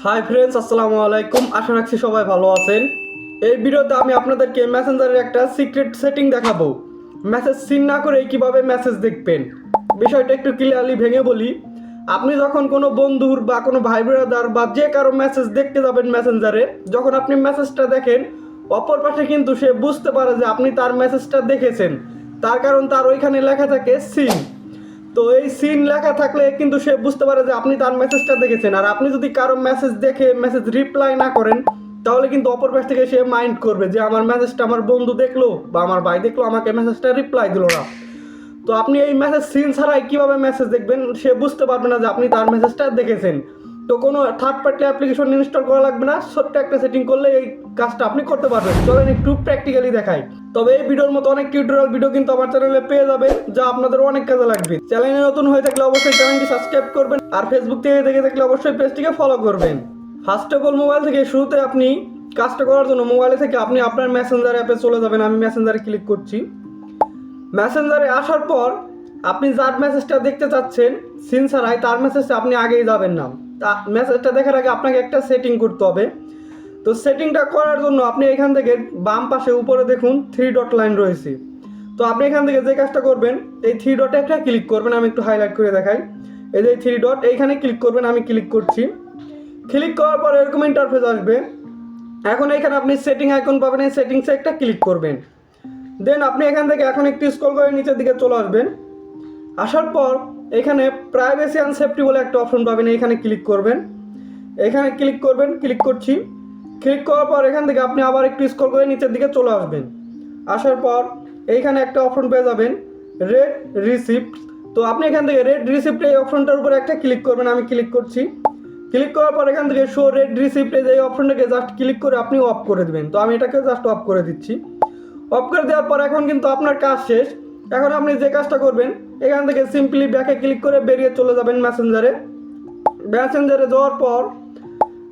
Hi friends, আসসালামু আলাইকুম। আশা রাখছি সবাই ভালো আছেন। এই ভিডিওতে আমি আপনাদেরকে মেসেঞ্জারের একটা সিক্রেট সেটিং দেখাবো। মেসেজ সিন না করে কিভাবে মেসেজ দেখবেন, বিষয়টা একটু ক্লিয়ারলি ভেঙে বলি। আপনি যখন কোনো বন্ধুর বা কোনো ভাই ব্রাদার বা যে কারো মেসেজ দেখতে যাবেন মেসেঞ্জারে, যখন আপনি মেসেজটা দেখেন, অপর পাশে কিন্তু সে বুঝতে পারে যে আপনি তার মেসেজটা দেখেছেন। তার কারণ তার ওইখানে লেখা থাকে সিন। তো এই সিন লেখা থাকলে কিন্তু সে বুঝতে পারে যে আপনি তার মেসেজটা দেখেছেন। আর আপনি যদি কারো মেসেজ দেখে মেসেজ রিপ্লাই না করেন, তাহলে কিন্তু অপর পাশ থেকে সে মাইন্ড করবে যে আমার মেসেজটা আমার বন্ধু দেখলো বা আমার ভাই দেখলো, আমাকে মেসেজটা রিপ্লাই দিল না। তো আপনি এই মেসেজ সিন ছাড়াই কীভাবে মেসেজ দেখবেন, সে বুঝতে পারবে না যে আপনি তার মেসেজটা দেখেছেন। তো কোনো থার্ড পার্টি অ্যাপ্লিকেশন ইনস্টল করা লাগবে না, ছোট্ট একটা সেটিং করলে এই কাজটা আপনি করতে পারবেন। চলেন একটু প্র্যাকটিক্যালি দেখাই। তবে এই ভিডিওর মতো অনেক টিউটোরিয়াল ভিডিও কিন্তু আমার চ্যানেলে পেয়ে যাবেন, যা আপনাদের অনেক কাজে লাগবে। চ্যানেলে নতুন হয়ে থাকলে অবশ্যই চ্যানেলটি সাবস্ক্রাইব করবেন, আর ফেসবুক থেকে দেখে থাকলে অবশ্যই পেজটিকে ফলো করবেন। ফার্স্ট অফ অল, মোবাইল থেকে শুরুতে আপনি কাজটা করার জন্য মোবাইলে থেকে আপনি আপনার মেসেঞ্জার অ্যাপে চলে যাবেন। আমি মেসেঞ্জারে ক্লিক করছি। মেসেঞ্জারে আসার পর আপনি যার মেসেজটা দেখতে চাচ্ছেন সিন ছাড়াই, তার মেসেজটা আপনি আগেই যাবেন না। মেসেজটা দেখার আগে আপনাকে একটা সেটিং করতে হবে। তো সেটিংটা করার জন্য আপনি এখান থেকে বাম পাশে উপরে দেখুন 3 ডট লাইন রয়েছে। তো আপনি এখান থেকে যে কাজটা করবেন, এই 3 ডটে একটা ক্লিক করবেন। আমি একটু হাইলাইট করে দেখাই। এই যে 3 ডট, এইখানে ক্লিক করবেন। আমি ক্লিক করছি। ক্লিক করার পর এরকম ইন্টারফেস আসবে। এখন এখানে আপনি সেটিং আইকন পাবেন, এই সেটিংসে একটা ক্লিক করবেন। দেন আপনি এখান থেকে এখন একটু স্ক্রল করে নিচের দিকে চলে আসবেন। আসার পর এখানে প্রাইভেসি অ্যান্ড সেফটি বলে একটা অপশন পাবেন, এখানে ক্লিক করবেন। এখানে ক্লিক করবেন, ক্লিক করছি। ক্লিক করার পর এখান থেকে আপনি আবার একটু স্ক্রল করে নিচের দিকে চলে আসবেন। আসার পর এইখানে একটা অপশন পেয়ে যাবেন, রেড রিসিপ্ট। তো আপনি এখান থেকে রেড রিসিপ্ট এই অপশনটার উপরে একটা ক্লিক করবেন। আমি ক্লিক করছি। ক্লিক করার পর এখান থেকে শো রেড রিসিপ্ট এই অপশনটাকে জাস্ট ক্লিক করে আপনি অফ করে দেবেন। তো আমি এটাকে জাস্ট অফ করে দিচ্ছি। অফ করে দেওয়ার পর এখন কিন্তু আপনার কাজ শেষ। এখন আপনি যে কাজটা করবেন, এখান থেকে সিম্পলি ব্যাকে ক্লিক করে বেরিয়ে চলে যাবেন মেসেঞ্জারে। মেসেঞ্জারে যাওয়ার পর,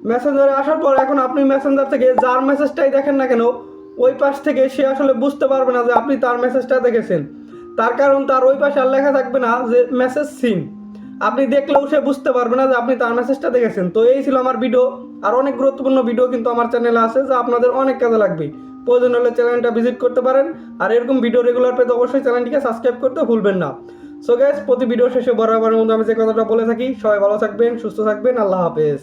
মেসেঞ্জারে আসার পর এখন আপনি মেসেঞ্জার থেকে যার মেসেজটাই দেখেন না কেন, ওই পাশ থেকে সে আসলে বুঝতে পারবে না যে আপনি তার মেসেজটা দেখেছেন। তার কারণ তার ওই পাশে আর লেখা থাকবে না যে মেসেজ সিন। আপনি দেখলেও সে বুঝতে পারবে না যে আপনি তার মেসেজটা দেখেছেন। তো এই ছিল আমার ভিডিও। আর অনেক গুরুত্বপূর্ণ ভিডিও কিন্তু আমার চ্যানেলে আছে, যা আপনাদের অনেক কাজে লাগবে। প্রয়োজন হলে চ্যানেলটা ভিজিট করতে পারেন। আর এরকম ভিডিও রেগুলার পেতে অবশ্যই চ্যানেলটিকে সাবস্ক্রাইব করতে ভুলবেন না। সো গাইস, প্রতি ভিডিও শেষে বরাবরের মধ্যে আমি যে কথাটা বলে থাকি, সবাই ভালো থাকবেন, সুস্থ থাকবেন। আল্লাহ হাফেজ।